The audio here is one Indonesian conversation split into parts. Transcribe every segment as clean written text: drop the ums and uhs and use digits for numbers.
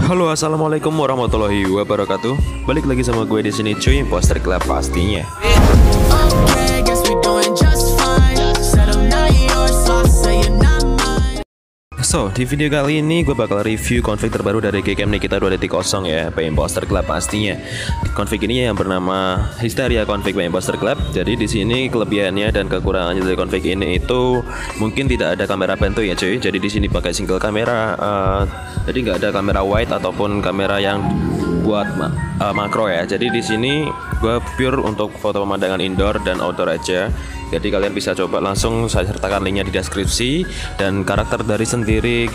Halo, assalamualaikum warahmatullahi wabarakatuh. Balik lagi sama gue di sini, cuy. Imposter Club pastinya. So, di video kali ini gue bakal review config terbaru dari Gcam Nikita 2.0 ya, by Imposter Club pastinya. Config ini yang bernama Hysteria Config by Imposter Club. Jadi di sini kelebihannya dan kekurangannya dari config ini itu mungkin tidak ada kamera bantu ya, cuy. Jadi di sini pakai single kamera, jadi nggak ada kamera wide ataupun kamera yang buat makro ya. Jadi di sini gue pure untuk foto pemandangan indoor dan outdoor aja. Jadi kalian bisa coba, langsung saya sertakan linknya di deskripsi. Dan karakter dari sendiri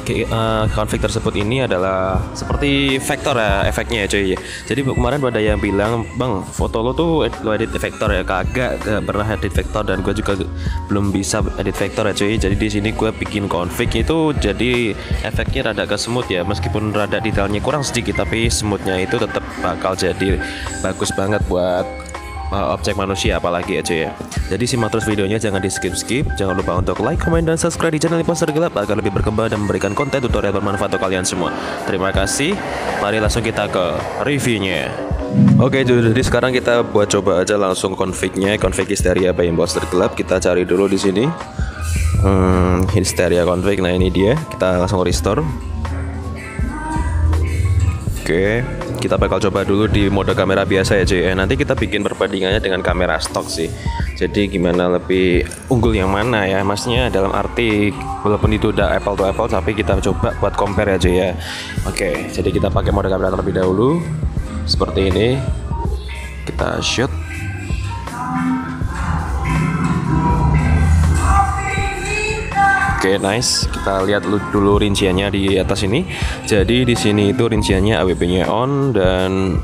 config tersebut ini adalah seperti vektor ya, efeknya ya cuy. Jadi kemarin ada yang bilang, bang foto lo tuh lo edit vektor ya. Kagak, gak pernah edit vektor, dan gue juga belum bisa edit vektor ya cuy. Jadi di sini gue bikin config itu jadi efeknya rada ke smooth ya, meskipun rada detailnya kurang sedikit, tapi smoothnya itu tetap bakal jadi bagus banget buat objek manusia apalagi aja ya. Jadi simak terus videonya, jangan di skip. Jangan lupa untuk like, comment, dan subscribe di channel Imposter Club agar lebih berkembang dan memberikan konten tutorial bermanfaat untuk kalian semua. Terima kasih. Mari langsung kita ke reviewnya. Oke, jadi sekarang kita buat coba aja langsung config-nya, config Hysteria by Imposter Club. Kita cari dulu di sini. Hysteria config. Nah, ini dia. Kita langsung restore. Oke, kita bakal coba dulu di mode kamera biasa ya cuy. Nanti kita bikin perbandingannya dengan kamera stok sih. Jadi gimana lebih unggul yang mana ya, maksudnya dalam arti walaupun itu udah apple to apple, tapi kita coba buat compare ya cuy ya. Oke, jadi kita pakai mode kamera terlebih dahulu. Seperti ini. Kita shoot. Oke, nice. Kita lihat dulu rinciannya di atas ini. Jadi di sini itu rinciannya AWP-nya on dan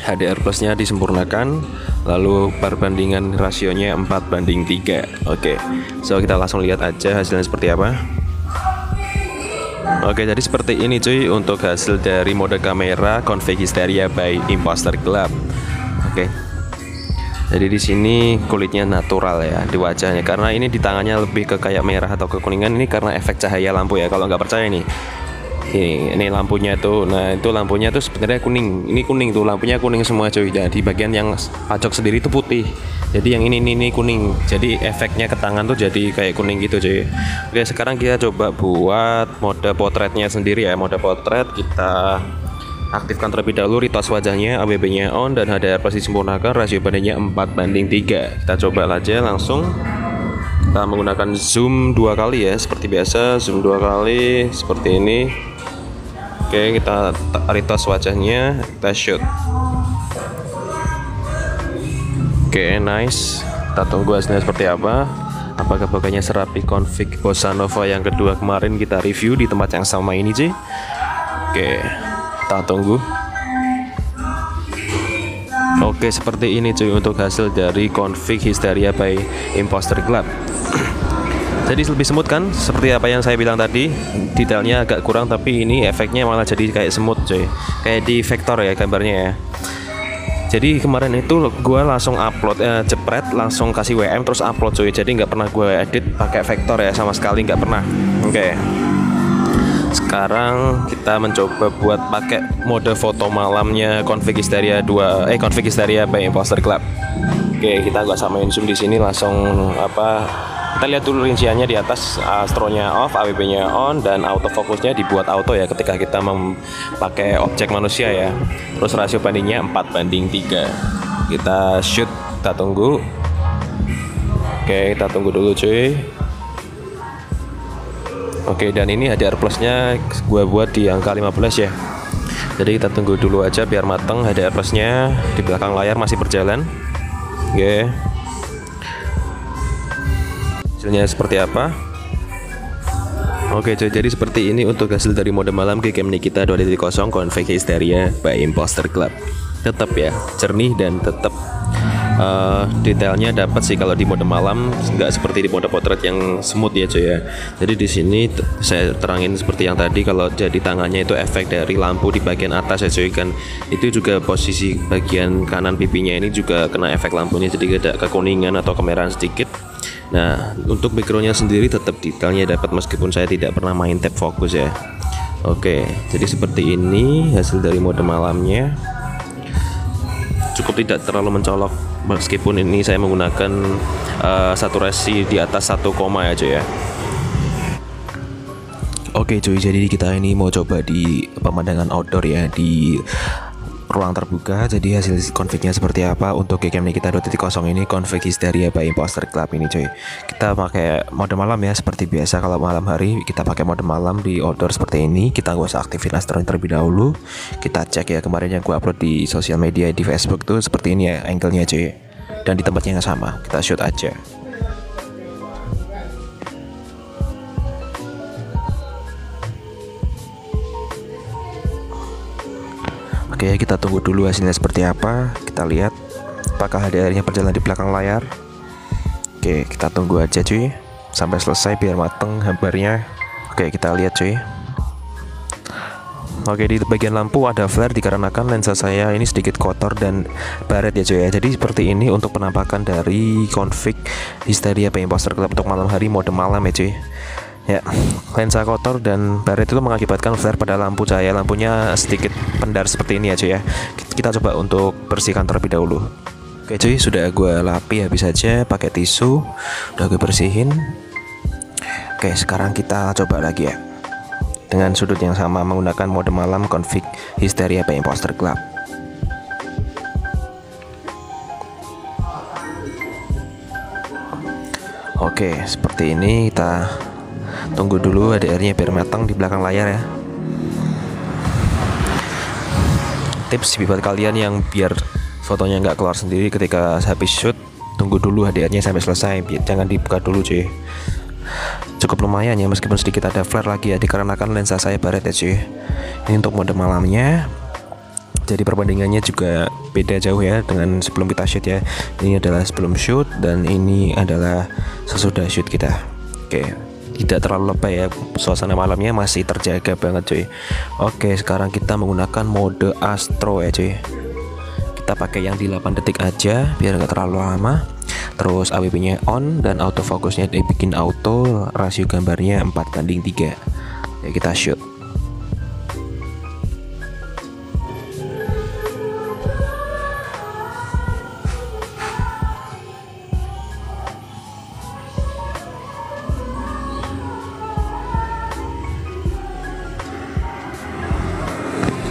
HDR plus-nya disempurnakan. Lalu perbandingan rasionya 4:3. Oke. So kita langsung lihat aja hasilnya seperti apa. Oke, jadi seperti ini cuy untuk hasil dari mode kamera config Hysteria by Imposter Club. Oke. Jadi di sini kulitnya natural ya di wajahnya, karena ini di tangannya lebih ke kayak merah atau kekuningan, ini karena efek cahaya lampu ya. Kalau nggak percaya nih, ini lampunya tuh, nah itu lampunya tuh sebenarnya kuning, ini kuning tuh, lampunya kuning semua cuy. Dan di bagian yang pajok sendiri itu putih, jadi yang ini kuning, jadi efeknya ke tangan tuh jadi kayak kuning gitu cuy. Oke, sekarang kita coba buat mode potretnya sendiri ya. Mode potret kita aktifkan terlebih dahulu, retouch wajahnya, ABB-nya on, dan HDR plus disempurnakan, rasio bandingnya 4:3. Kita coba aja langsung. Kita menggunakan zoom 2 kali ya, seperti biasa, zoom 2 kali seperti ini. Oke, kita retouch wajahnya, kita shoot. Oke, nice. Kita tunggu hasilnya seperti apa. Apakah bokehnya serapi config Bossa Nova yang kedua kemarin kita review di tempat yang sama ini sih. Oke, kita tunggu. Oke, seperti ini cuy untuk hasil dari config Hysteria by Imposter Club. Jadi lebih smooth kan, seperti apa yang saya bilang tadi. Detailnya agak kurang, tapi ini efeknya malah jadi kayak smooth cuy, kayak di vektor ya gambarnya ya. Jadi kemarin itu gue langsung upload, jepret langsung kasih WM terus upload cuy. Jadi nggak pernah gue edit pakai vektor ya, sama sekali nggak pernah. Oke. Sekarang kita mencoba buat pakai mode foto malamnya config Hysteria config Hysteria by Imposter Club. Oke, kita nggak samain zoom di sini, langsung kita lihat dulu rinciannya di atas. Astro-nya off, AWP-nya on, dan autofokusnya dibuat auto ya ketika kita memakai objek manusia ya. Terus rasio bandingnya 4:3. Kita shoot, kita tunggu. Oke, kita tunggu dulu cuy. Oke, dan ini HDR plusnya gue buat di angka 15 ya. Jadi kita tunggu dulu aja biar mateng. HDR plusnya di belakang layar masih berjalan. Oke, hasilnya seperti apa? Oke cuy, jadi seperti ini untuk hasil dari mode malam Gcam Nikita 2.0 config Hysteria by Imposter Club. Tetap ya jernih dan tetap detailnya dapat sih kalau di mode malam, nggak seperti di mode potret yang smooth ya cuy ya. Jadi di sini saya terangin seperti yang tadi, kalau jadi tangannya itu efek dari lampu di bagian atas ya cuy kan. Itu juga posisi bagian kanan pipinya ini juga kena efek lampunya, jadi ada kekuningan atau kemerahan sedikit. Nah, untuk backgroundnya sendiri tetap detailnya dapat, meskipun saya tidak pernah main tab fokus ya. Oke, jadi seperti ini hasil dari mode malamnya. Cukup tidak terlalu mencolok, meskipun ini saya menggunakan saturasi di atas 1, ya cuy ya. Oke cuy, jadi kita ini mau coba di pemandangan outdoor ya, di ruang terbuka. Jadi hasil confignya seperti apa untuk Gcam Nikita 2.0 ini, config Hysteria by Imposter Club ini cuy. Kita pakai mode malam ya, seperti biasa. Kalau malam hari kita pakai mode malam di outdoor seperti ini. Kita nggak usah aktifin astronya terlebih dahulu. Kita cek ya, kemarin yang gua upload di sosial media di Facebook tuh seperti ini ya angle-nya cuy, dan di tempatnya yang sama. Kita shoot aja. Oke, kita tunggu dulu hasilnya seperti apa. Kita lihat apakah HDR-nya berjalan di belakang layar. Oke, kita tunggu aja cuy sampai selesai biar mateng gambarnya. Oke, kita lihat cuy. Oke, di bagian lampu ada flare dikarenakan lensa saya ini sedikit kotor dan baret ya cuy ya. Jadi seperti ini untuk penampakan dari config Hysteria by Imposter Club untuk malam hari mode malam ya cuy. Ya, lensa kotor dan baret itu mengakibatkan flare pada lampu cahaya. Lampunya sedikit pendar seperti ini ya cuy ya. Kita coba untuk bersihkan terlebih dahulu. Oke cuy, sudah gue lapi habis saja pakai tisu. Udah gue bersihin. Oke, sekarang kita coba lagi ya, dengan sudut yang sama menggunakan mode malam config Hysteria by Imposter Club. Oke, seperti ini. Kita tunggu dulu HDR-nya biar matang di belakang layar ya. Tips buat kalian yang biar fotonya nggak keluar sendiri ketika habis shoot, tunggu dulu HDR-nya sampai selesai, jangan dibuka dulu cuy. Cukup lumayan ya, meskipun sedikit ada flare lagi ya, dikarenakan lensa saya baret ya cuy. Ini untuk mode malamnya. Jadi perbandingannya juga beda jauh ya dengan sebelum kita shoot ya. Ini adalah sebelum shoot dan ini adalah sesudah shoot kita. Oke, tidak terlalu lebay ya, suasana malamnya masih terjaga banget cuy. Oke, sekarang kita menggunakan mode Astro ya cuy. Kita pakai yang di 8 detik aja biar nggak terlalu lama. Terus AWP nya on dan autofokusnya dibikin auto, rasio gambarnya 4:3. Ya, kita shoot.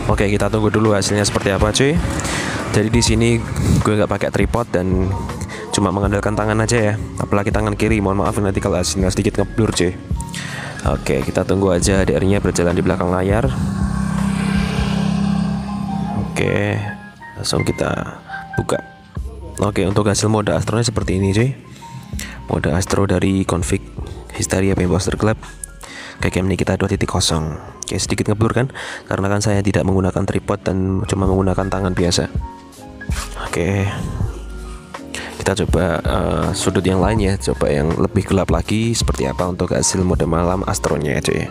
Oke, kita tunggu dulu hasilnya seperti apa cuy. Jadi di sini gue nggak pakai tripod dan cuma mengandalkan tangan aja ya, apalagi tangan kiri. Mohon maaf nanti kalau hasilnya sedikit ngeblur cuy. Oke, kita tunggu aja HDR-nya berjalan di belakang layar. Oke, langsung kita buka. Oke, untuk hasil mode astronya seperti ini cuy. Mode astro dari config Hysteria by Imposter Club Gcam Nikita 2.0. Oke, sedikit ngeblur kan, karena kan saya tidak menggunakan tripod dan cuma menggunakan tangan biasa. Oke, kita coba sudut yang lain ya, coba yang lebih gelap lagi seperti apa untuk hasil mode malam astronya ya cuy.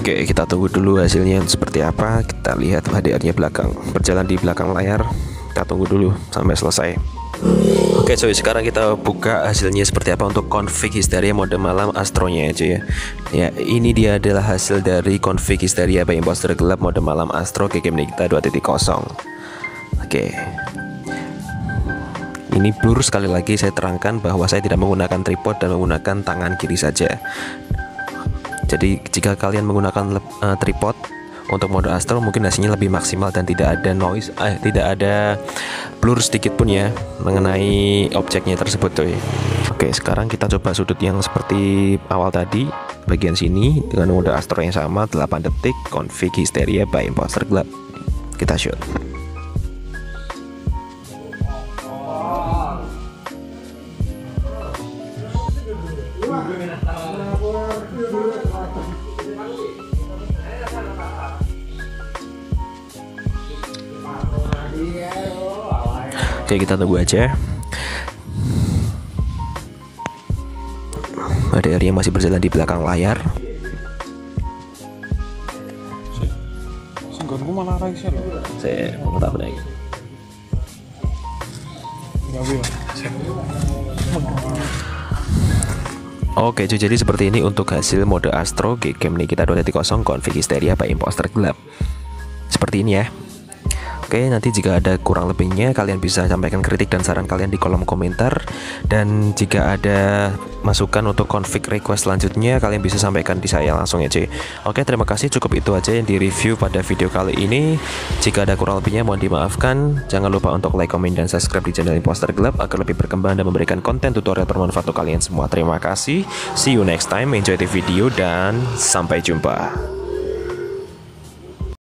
Oke, kita tunggu dulu hasilnya seperti apa. Kita lihat HDR-nya berjalan di belakang layar. Kita tunggu dulu sampai selesai. Oke cuy, sekarang kita buka hasilnya seperti apa untuk config Hysteria mode malam astronya aja ya. Ya, ini dia adalah hasil dari config Hysteria by Imposter Club mode malam astro Gcam Nikita 2.0. Oke, ini blur. Sekali lagi saya terangkan bahwa saya tidak menggunakan tripod dan menggunakan tangan kiri saja. Jadi jika kalian menggunakan tripod untuk mode astro, mungkin hasilnya lebih maksimal dan tidak ada noise, tidak ada blur sedikit pun ya mengenai objeknya tersebut cuy. Oke, sekarang kita coba sudut yang seperti awal tadi, bagian sini dengan mode astro yang sama 8 detik config Hysteria by Imposter Club. Kita shoot. Oke, kita tunggu aja. ada Eri yang masih berjalan di belakang layar. Singgonku malah ra iso lho. Saya mau tak benar. Oke cuy, jadi seperti ini untuk hasil mode Astro game Nikita 2.0 config Histeria by Imposter Club. Seperti ini ya. Oke, nanti jika ada kurang lebihnya kalian bisa sampaikan kritik dan saran kalian di kolom komentar. Dan jika ada masukan untuk config request selanjutnya kalian bisa sampaikan di saya langsung ya cuy. Oke, terima kasih, cukup itu aja yang di review pada video kali ini. Jika ada kurang lebihnya mohon dimaafkan. Jangan lupa untuk like, komen, dan subscribe di channel Imposter Club agar lebih berkembang dan memberikan konten tutorial bermanfaat untuk kalian semua. Terima kasih, see you next time, enjoy the video, dan sampai jumpa.